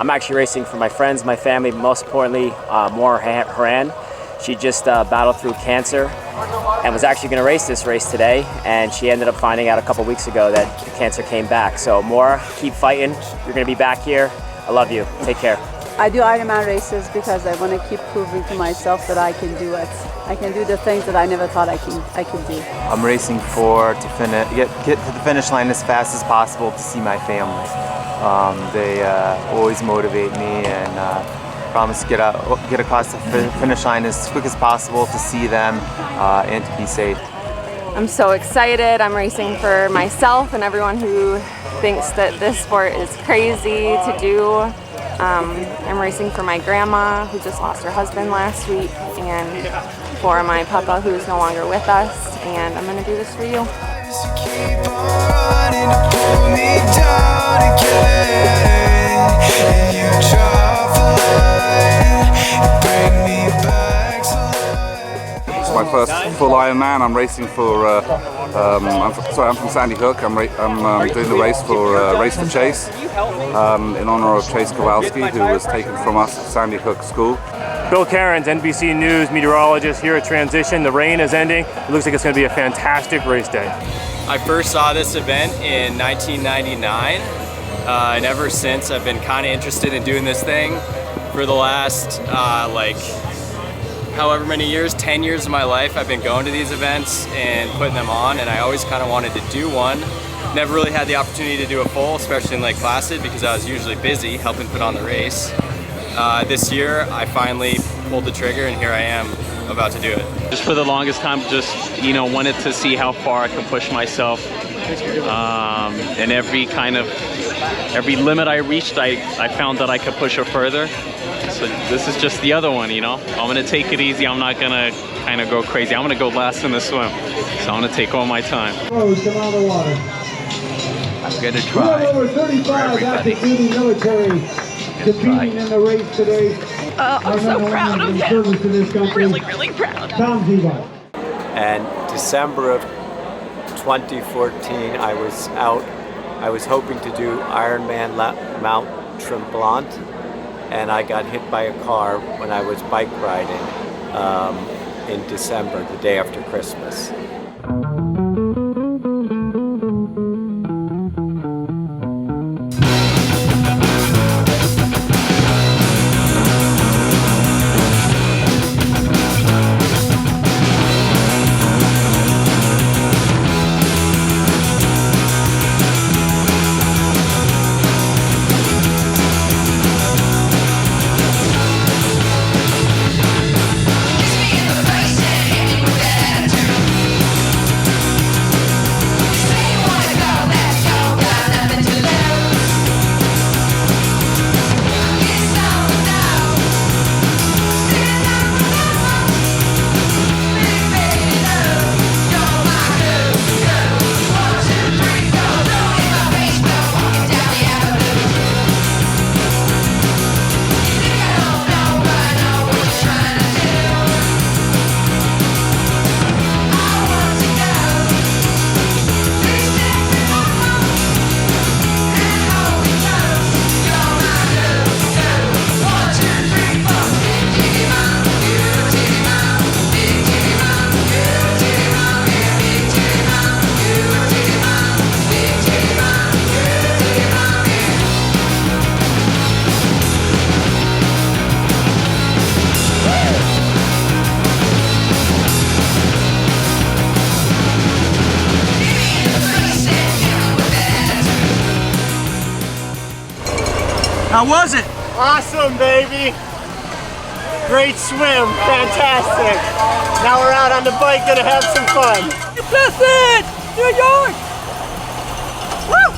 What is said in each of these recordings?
I'm actually racing for my friends, my family, most importantly, Maura Haran. She just battled through cancer and was actually going to race this race today, and she ended up finding out a couple weeks ago that the cancer came back. So Maura, keep fighting. You're going to be back here. I love you. Take care. I do Ironman races because I want to keep proving to myself that I can do it. I can do the things that I never thought I could do. I'm racing get to the finish line as fast as possible to see my family. They always motivate me, and promise to get across the finish line as quick as possible to see them and to be safe. I'm so excited. I'm racing for myself and everyone who thinks that this sport is crazy to do. I'm racing for my grandma who just lost her husband last week, and for my papa who's no longer with us, and I'm gonna do this for you. It's my first full Ironman. I'm racing for, I'm from Sandy Hook. I'm doing the race for Race for Chase in honor of Chase Kowalski, who was taken from us at Sandy Hook School. Bill Cairns, NBC News meteorologist here at Transition. The rain is ending. It looks like it's going to be a fantastic race day. I first saw this event in 1999, and ever since I've been kind of interested in doing this thing for the last however many years, 10 years of my life. I've been going to these events and putting them on, and I always kind of wanted to do one. Never really had the opportunity to do a full, especially in Lake Placid, because I was usually busy helping put on the race. This year, I finally pulled the trigger, and here I am about to do it. Just for the longest time, just wanted to see how far I can push myself. And every limit I reached, I found that I could push it further. So this is just the other one, I'm gonna take it easy. I'm not gonna kind of go crazy. I'm gonna go last in the swim. So I'm gonna take all my time. Come out of the water. I'm gonna try. Over 35 active duty military competing in the race today. I'm so proud of him. Really proud. Tom Ziva. And December of 2014, I was hoping to do Ironman Mount Tremblant, and I got hit by a car when I was bike riding in December, the day after Christmas. How was it? Awesome, baby. Great swim, fantastic. Now we're out on the bike, gonna have some fun. Placid, New York. Woo!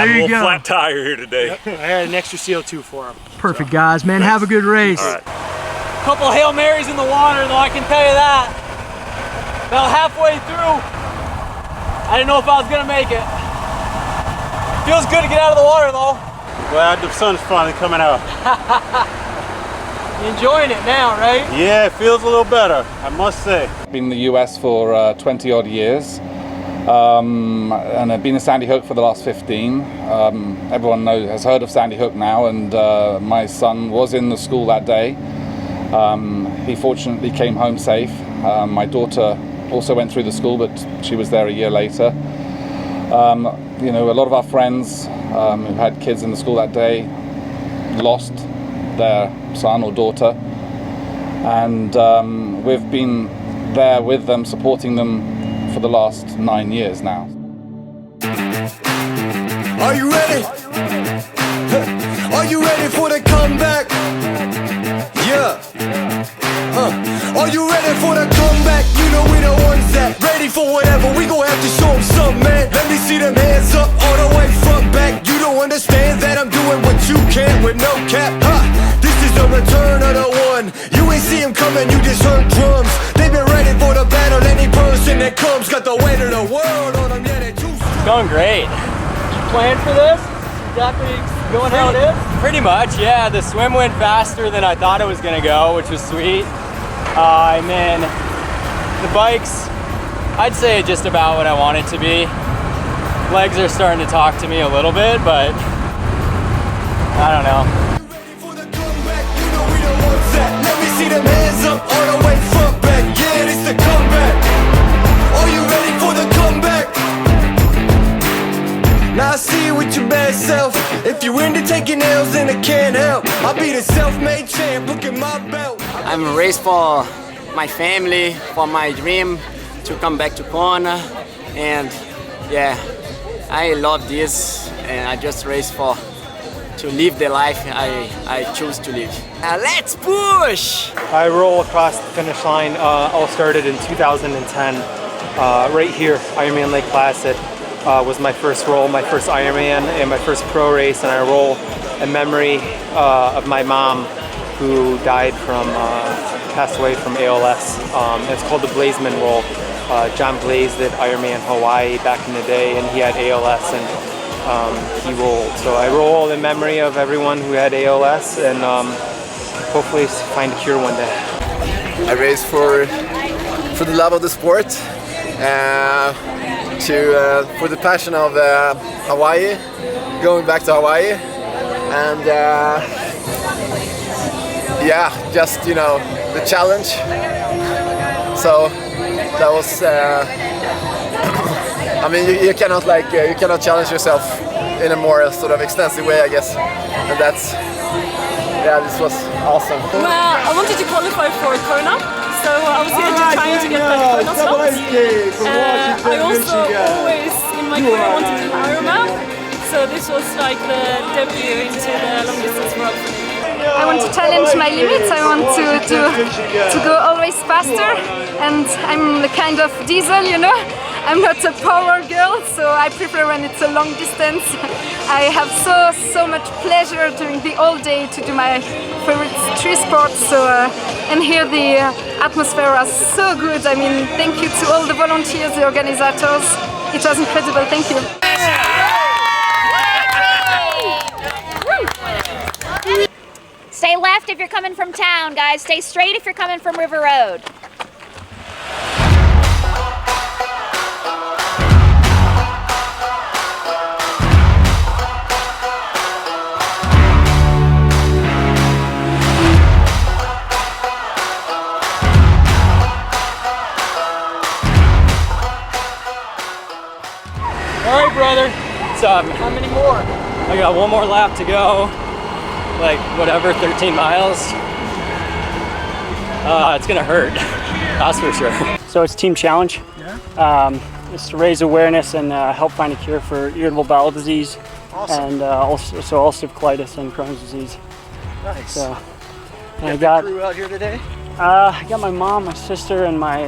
There you go. Flat tire here today. Yep. I had an extra CO2 for him. Perfect, guys, man. Have a good race. All right. Couple Hail Marys in the water, though, I can tell you that. About halfway through, I didn't know if I was gonna make it. Feels good to get out of the water, though. Glad the sun's finally coming out. You enjoying it now, right? Yeah, it feels a little better, I must say. I've been in the US for 20 odd years. And I've been in Sandy Hook for the last 15. Everyone has heard of Sandy Hook now, and my son was in the school that day. He fortunately came home safe. My daughter also went through the school, but she was there a year later. You know, a lot of our friends who had kids in the school that day lost their son or daughter, and we've been there with them, supporting them for the last 9 years now. Are you ready? Are you ready for the comeback? Yeah. Are you ready for the comeback? You know we the ones that ready for whatever. We gon' have to show them something, man. Let me see them hands up all the way front back. You don't understand that I'm doing what you can't with no cap. This is the return of the one. You ain't see him coming, you just heard drums. They've been ready for the battle. Any person that comes got the weight of the world on them. Yeah, they too strong. Going great. Planned for this? Exactly going how it is? Pretty much, yeah. The swim went faster than I thought it was gonna go, which was sweet. And then the bikes, I'd say just about what I want it to be. Legs are starting to talk to me a little bit, but I don't know. Let me see them hands up all the way front back. Yeah, it's the comeback. Are you ready for the comeback? Now I see you with your bad self. If you're into taking L's, then I can't help. I'll be the self-made champ, look at my belt. I'm a race for my family, for my dream to come back to Kona, and yeah, I love this, and I just race to live the life I choose to live. Let's push! I roll across the finish line. All started in 2010, right here, IRONMAN Lake Placid. Was my first roll, my first Ironman, and my first pro race, and I roll in memory of my mom, who passed away from ALS. It's called the Blazeman roll. John blazed at Ironman Hawaii back in the day, and he had ALS, and he rolled. So I roll in memory of everyone who had ALS, and hopefully find a cure one day. I race for the love of the sport, for the passion of Hawaii, going back to Hawaii, and yeah, just the challenge. So that was. I mean, you cannot you cannot challenge yourself in a more sort of extensive way, I guess, and that's. Yeah, this was awesome. Well, I wanted to qualify for Kona, so I was here trying to get the Kona slots. I also always, in my career, wanted to do Ironman, so this was like the debut into the long distance world for me. I want to challenge my limits. I want to go always faster, and I'm the kind of diesel, you know. I'm not a power girl, so I prefer when it's a long distance. I have so much pleasure during the whole day to do my favorite three sports. So and here the atmosphere was so good. I mean, thank you to all the volunteers, the organizers. It was incredible. Thank you. Stay left if you're coming from town, guys. Stay straight if you're coming from River Road. All right, brother. What's up? How many more? I got one more lap to go. Like, whatever, 13 miles. It's gonna hurt. That's for sure. So it's Team Challenge. Yeah. It's to raise awareness and help find a cure for irritable bowel disease. Awesome. And also ulcerative colitis and Crohn's disease. Nice. So, and I got crew out here today? I got my mom, my sister, and my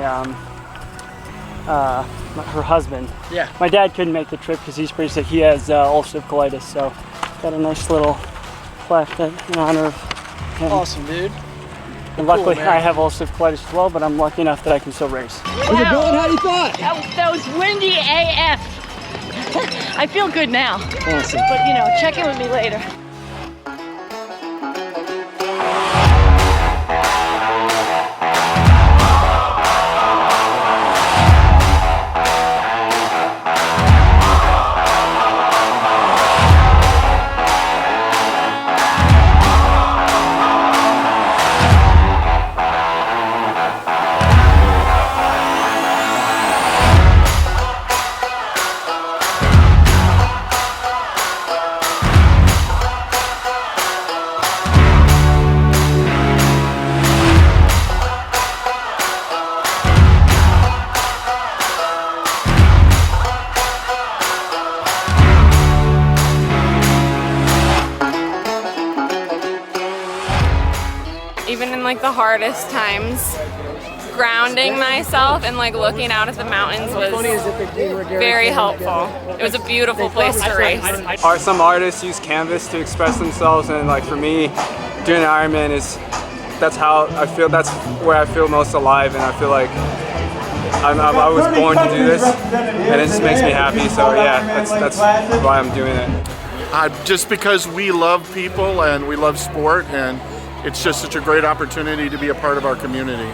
her husband. Yeah. My dad couldn't make the trip because he's pretty sick. He has ulcerative colitis, so got a nice little plaque in honor of him. Awesome, dude. And luckily, Cool, man. I have ulcerative colitis as well, but I'm lucky enough that I can still race. Was it going? How you thought? That was windy AF. I feel good now. Awesome. But you know, check in with me later. Even in like the hardest times, grounding myself and like looking out at the mountains was very helpful. It was a beautiful place to race. Some artists use canvas to express themselves, and like for me, doing an Ironman that's how I feel. That's where I feel most alive, and I feel like I was born to do this, and it just makes me happy. So yeah, that's why I'm doing it. Just because we love people and we love sport, and it's just such a great opportunity to be a part of our community.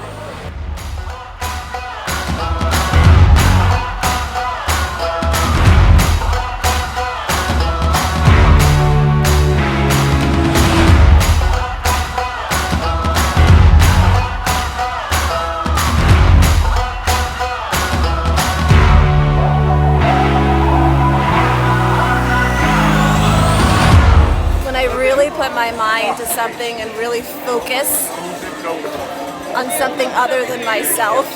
When I really put my mind to something and really focus on something other than myself,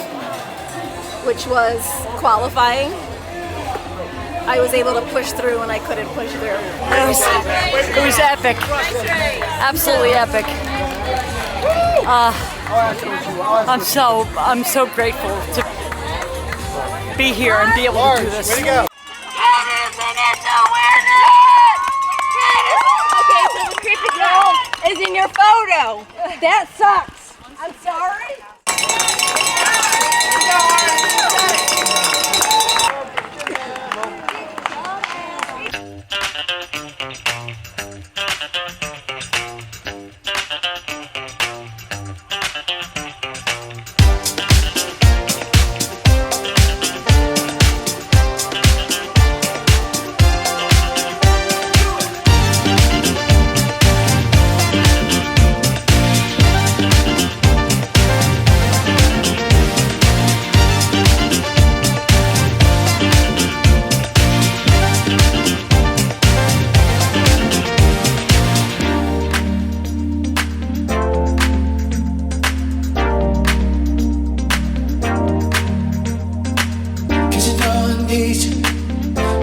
which was qualifying, I was able to push through when I couldn't push through. It was epic. Absolutely epic. I'm so grateful to be here and be able to do this. Way to go. Okay, so the creepy girl is in your photo. That sucks. I'm sorry.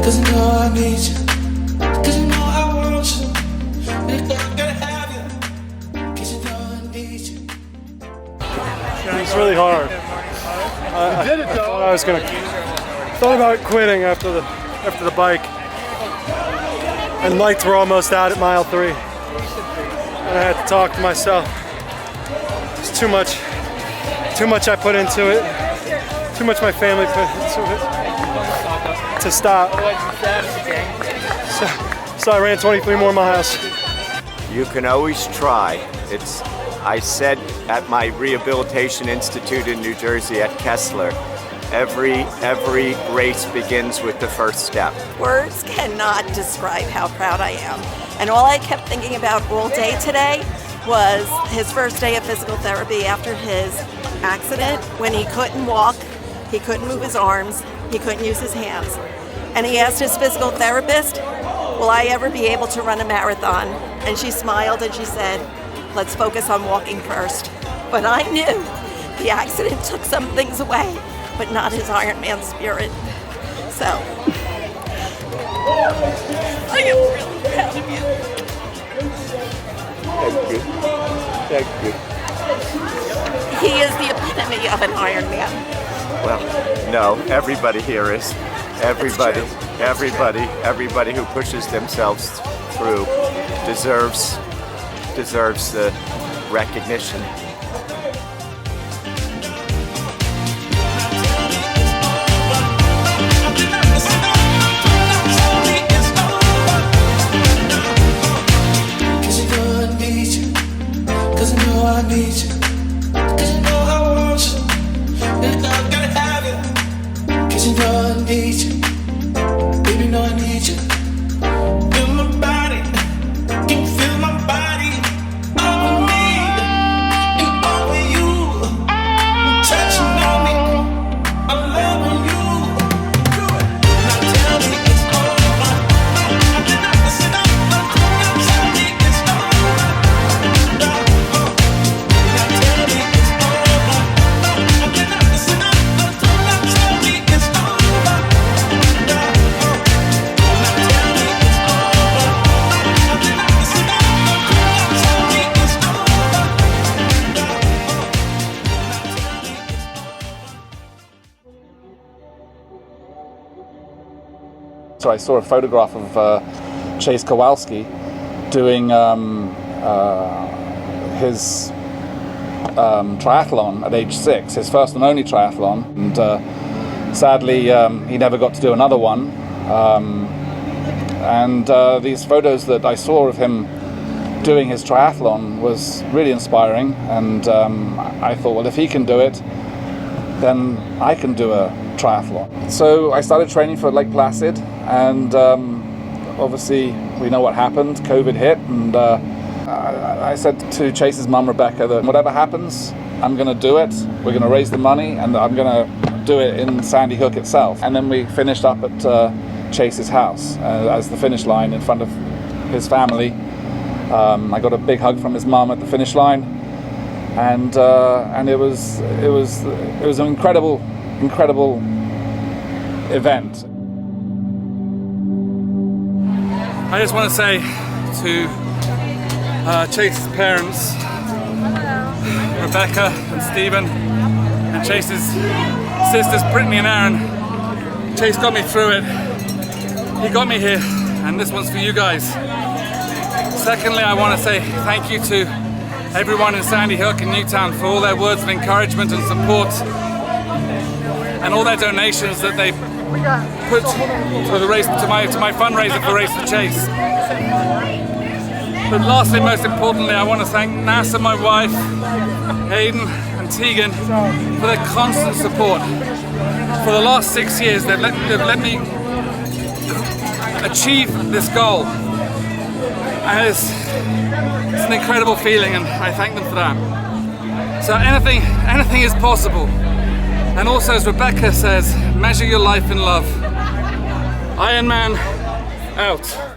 Cause you know I need you. Cause you know I want you. And I gotta have you. Cause you know I need you. It's really hard. You did it though. I thought about quitting after the bike. And lights were almost out at mile 3. And I had to talk to myself. It's too much I put into it. Too much my family put into it to stop. So I ran 23 more miles. You can always try. I said at my Rehabilitation Institute in New Jersey at Kessler, every race begins with the first step. Words cannot describe how proud I am. And all I kept thinking about all day today was his first day of physical therapy after his accident, when he couldn't walk, he couldn't move his arms, he couldn't use his hands. And he asked his physical therapist, will I ever be able to run a marathon? And she smiled and she said, let's focus on walking first. But I knew the accident took some things away, but not his Ironman spirit. So, I am really proud of you. Thank you. Thank you. He is the epitome of an Ironman. Well, no, everybody here is. Everybody who pushes themselves through deserves the recognition. I need you, 'cause you know I want you, and I gotta have you, 'cause you know I need you, baby, know I need you. Feel my body, can you feel my body, all of me, and all of you, touching on me, I'm loving you. Now tell me it's over, listen up, now tell me it's over. So I saw a photograph of Chase Kowalski doing his triathlon at age 6, his first and only triathlon, and sadly he never got to do another one. These photos that I saw of him doing his triathlon was really inspiring, and I thought, well, if he can do it, then I can do a triathlon. So I started training for Lake Placid, and obviously we know what happened. COVID hit, and I said to Chase's mum, Rebecca, that whatever happens, I'm going to do it. We're going to raise the money, and I'm going to do it in Sandy Hook itself. And then we finished up at Chase's house as the finish line in front of his family. I got a big hug from his mum at the finish line, and it was an incredible event. I just want to say to Chase's parents, Rebecca and Stephen, and Chase's sisters, Brittany and Aaron, Chase got me through it. He got me here, and this one's for you guys. Secondly, I want to say thank you to everyone in Sandy Hook and Newtown for all their words of encouragement and support, and all their donations that they put to the race, to my fundraiser for Race for Chase. But lastly, most importantly, I want to thank NASA, my wife, Hayden and Tegan, for their constant support. For the last 6 years, they've let me achieve this goal. And it's an incredible feeling, and I thank them for that. So anything is possible. And also, as Rebecca says, measure your life in love. Ironman out.